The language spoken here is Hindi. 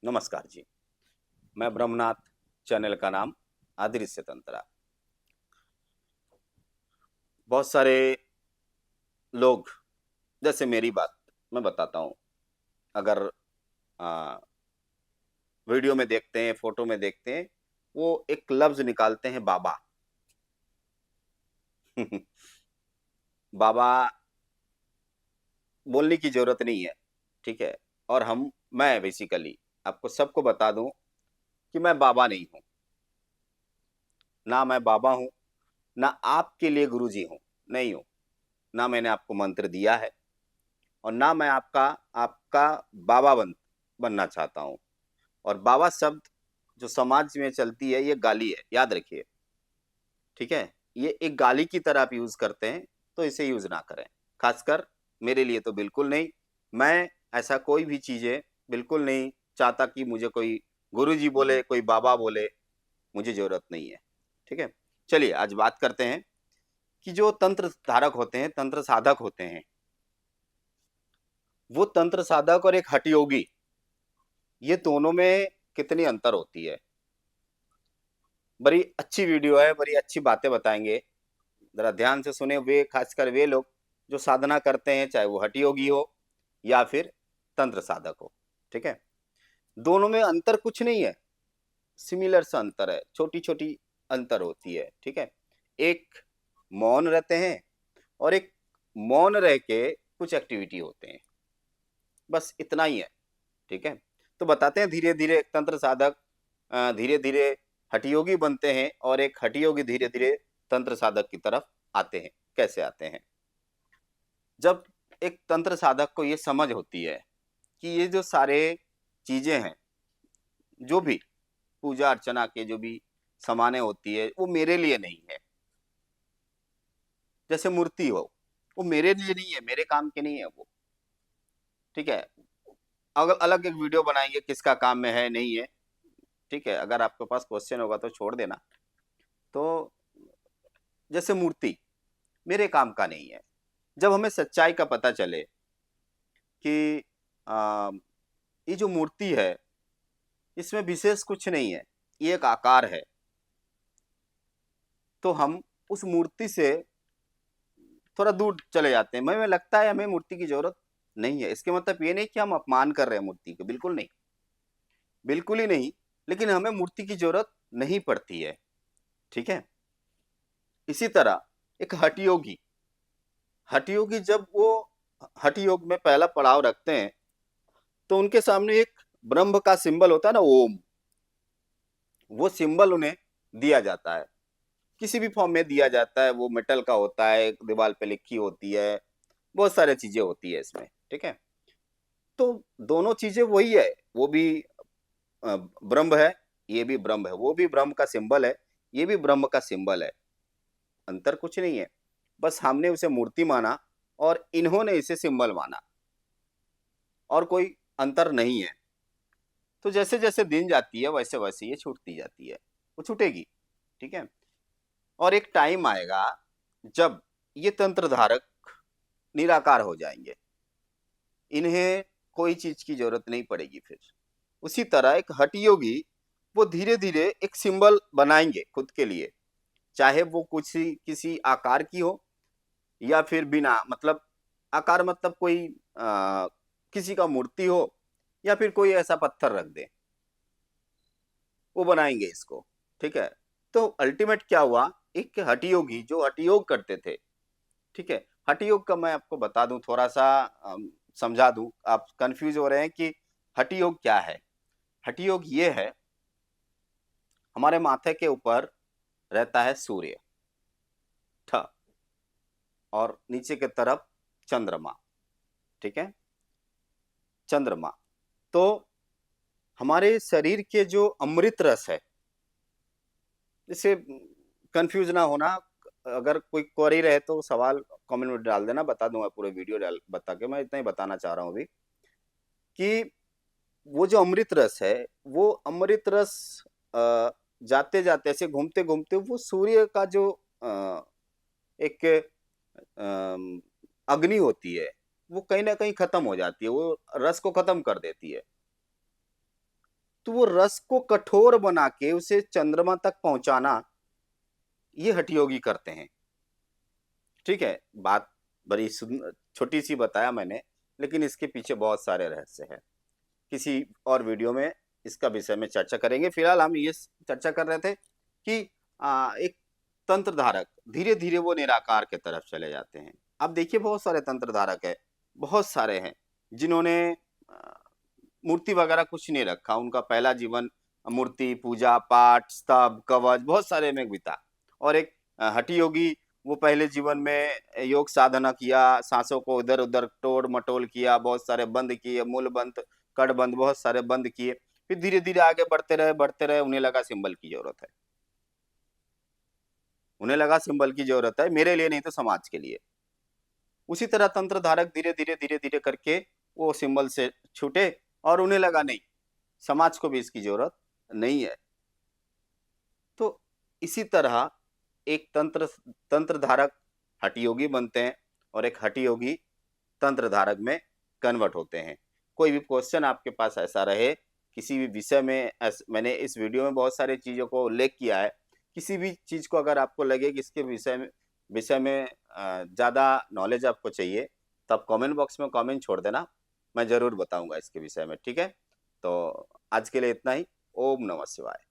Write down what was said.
नमस्कार जी। मैं ब्रह्मनाथ। चैनल का नाम अदृश्य तंत्रा। बहुत सारे लोग, जैसे मेरी बात मैं बताता हूँ। अगर आ, वीडियो में देखते हैं, फोटो में देखते हैं, वो एक लफ्ज निकालते हैं, बाबा। बाबा बोलने की जरूरत नहीं है। ठीक है। और मैं बेसिकली आपको सबको बता दूं कि मैं बाबा नहीं हूं। ना मैं बाबा हूं, ना आपके लिए गुरुजी हूं। नहीं हूं। ना मैंने आपको मंत्र दिया है, और ना मैं आपका आपका बाबा बनना चाहता हूँ। और बाबा शब्द जो समाज में चलती है, ये गाली है, याद रखिए। ठीक है। ये एक गाली की तरह आप यूज करते हैं, तो इसे यूज ना करें। खासकर मेरे लिए तो बिल्कुल नहीं। मैं ऐसा कोई भी चीजें बिल्कुल नहीं चाहता कि मुझे कोई गुरुजी बोले, कोई बाबा बोले। मुझे जरूरत नहीं है। ठीक है। चलिए आज बात करते हैं कि जो तंत्र धारक होते हैं, तंत्र साधक होते हैं, वो तंत्र साधक और एक हठयोगी, ये दोनों में कितनी अंतर होती है। बड़ी अच्छी वीडियो है, बड़ी अच्छी बातें बताएंगे। जरा ध्यान से सुने। वे खासकर वे लोग जो साधना करते हैं, चाहे वो हठी योगी हो या फिर तंत्र साधक हो। ठीक है। दोनों में अंतर कुछ नहीं है। सिमिलर सा अंतर है, छोटी छोटी अंतर होती है। ठीक है। एक मौन रहते हैं, और एक मौन रह के कुछ एक्टिविटी होते हैं। बस इतना ही है। ठीक है। तो बताते हैं धीरे धीरे एक तंत्र साधक धीरे धीरे हठयोगी बनते हैं, और एक हठयोगी धीरे धीरे तंत्र साधक की तरफ आते हैं। कैसे आते हैं? जब एक तंत्र साधक को ये समझ होती है कि ये जो सारे चीजें हैं, जो भी पूजा अर्चना के जो भी सामानें होती है, वो मेरे लिए नहीं है। जैसे मूर्ति हो, वो मेरे लिए नहीं है, मेरे काम की नहीं है वो। ठीक है। अगर अलग एक वीडियो बनाएंगे किसका काम में है नहीं है। ठीक है। अगर आपके पास क्वेश्चन होगा तो छोड़ देना। तो जैसे मूर्ति मेरे काम का नहीं है। जब हमें सच्चाई का पता चले कि आ, ये जो मूर्ति है, इसमें विशेष कुछ नहीं है, ये एक आकार है, तो हम उस मूर्ति से थोड़ा दूर चले जाते हैं। हमें लगता है हमें मूर्ति की जरूरत नहीं है। इसके मतलब ये नहीं कि हम अपमान कर रहे हैं मूर्ति को, बिल्कुल नहीं, बिल्कुल ही नहीं। लेकिन हमें मूर्ति की जरूरत नहीं पड़ती है। ठीक है। इसी तरह एक हठयोगी, हठयोगी जब वो हठयोग में पहला पड़ाव रखते हैं, तो उनके सामने एक ब्रह्म का सिंबल होता है ना, ओम। वो सिंबल उन्हें दिया जाता है, किसी भी फॉर्म में दिया जाता है। वो मेटल का होता है, दीवार पे लिखी होती है, बहुत सारी चीजें होती है इसमें। ठीक है। तो दोनों चीजें वही है। वो भी ब्रह्म है, ये भी ब्रह्म है। वो भी ब्रह्म का सिंबल है, ये भी ब्रह्म का सिंबल है। अंतर कुछ नहीं है। बस हमने उसे मूर्ति माना, और इन्होंने इसे सिंबल माना, और कोई अंतर नहीं है। तो जैसे जैसे दिन जाती है, वैसे वैसे ये छूटती जाती है, वो छूटेगी। ठीक है। और एक टाइम आएगा जब ये तंत्र धारक निराकार हो जाएंगे, इन्हें कोई चीज की जरूरत नहीं पड़ेगी फिर। उसी तरह एक हठ योगी, वो धीरे धीरे एक सिंबल बनाएंगे खुद के लिए, चाहे वो कुछ किसी आकार की हो, या फिर बिना मतलब आकार, मतलब कोई किसी का मूर्ति हो, या फिर कोई ऐसा पत्थर रख दे, वो बनाएंगे इसको। ठीक है। तो अल्टीमेट क्या हुआ, एक हठयोगी जो हठयोग करते थे। ठीक है। हठयोग का मैं आपको बता दूं, थोड़ा सा समझा दूं। आप कंफ्यूज हो रहे हैं कि हठयोग क्या है। हठयोग ये है, हमारे माथे के ऊपर रहता है सूर्य, ठ, और नीचे की तरफ चंद्रमा। ठीक है। चंद्रमा। तो हमारे शरीर के जो अमृत रस है, इससे कंफ्यूज ना होना। अगर कोई क्वेरी रहे तो सवाल कमेंट में डाल देना, बता दूंगा पूरे वीडियो डाल बता के। मैं इतना ही बताना चाह रहा हूँ अभी कि वो जो अमृत रस है, वो अमृत रस अ, जाते जाते ऐसे घूमते घूमते वो सूर्य का जो एक अग्नि होती है, वो कहीं ना कहीं खत्म हो जाती है, वो रस को खत्म कर देती है। तो वो रस को कठोर बना के उसे चंद्रमा तक पहुंचाना, ये हठयोगी करते हैं। ठीक है, बात बड़ी छोटी सी बताया मैंने, लेकिन इसके पीछे बहुत सारे रहस्य हैं। किसी और वीडियो में इसका विषय में चर्चा करेंगे। फिलहाल हम ये चर्चा कर रहे थे कि एक तंत्र धारक धीरे धीरे वो निराकार के तरफ चले जाते हैं। अब देखिए बहुत सारे तंत्र धारक है, बहुत सारे हैं जिन्होंने मूर्ति वगैरह कुछ नहीं रखा, उनका पहला जीवन मूर्ति पूजा पाठ स्तब कवच बहुत सारे में बीता। और एक हठी योगी, वो पहले जीवन में योग साधना किया, सांसों को इधर उधर तोड़ मटोल किया, बहुत सारे बंद किए, मूल बंद कड़ बंद बहुत सारे बंद किए, फिर धीरे धीरे आगे बढ़ते रहे, उन्हें लगा सिंबल की जरूरत है, उन्हें लगा सिंबल की जरूरत है, मेरे लिए नहीं तो समाज के लिए। उसी तरह तंत्र धारक धीरे धीरे करके वो सिंबल से छूटे और उन्हें लगा नहीं, समाज को भी इसकी जरूरत नहीं है। तो इसी तरह एक तंत्र धारक हठयोगी बनते हैं और एक हठयोगी तंत्र धारक में कन्वर्ट होते हैं। कोई भी क्वेश्चन आपके पास ऐसा रहे किसी भी विषय में, मैंने इस वीडियो में बहुत सारी चीजों को उल्लेख किया है, किसी भी चीज को अगर आपको लगे कि इसके विषय में ज्यादा नॉलेज आपको चाहिए, तो आप कमेंट बॉक्स में कमेंट छोड़ देना, मैं जरूर बताऊंगा इसके विषय में। ठीक है, तो आज के लिए इतना ही। ओम नमः शिवाय।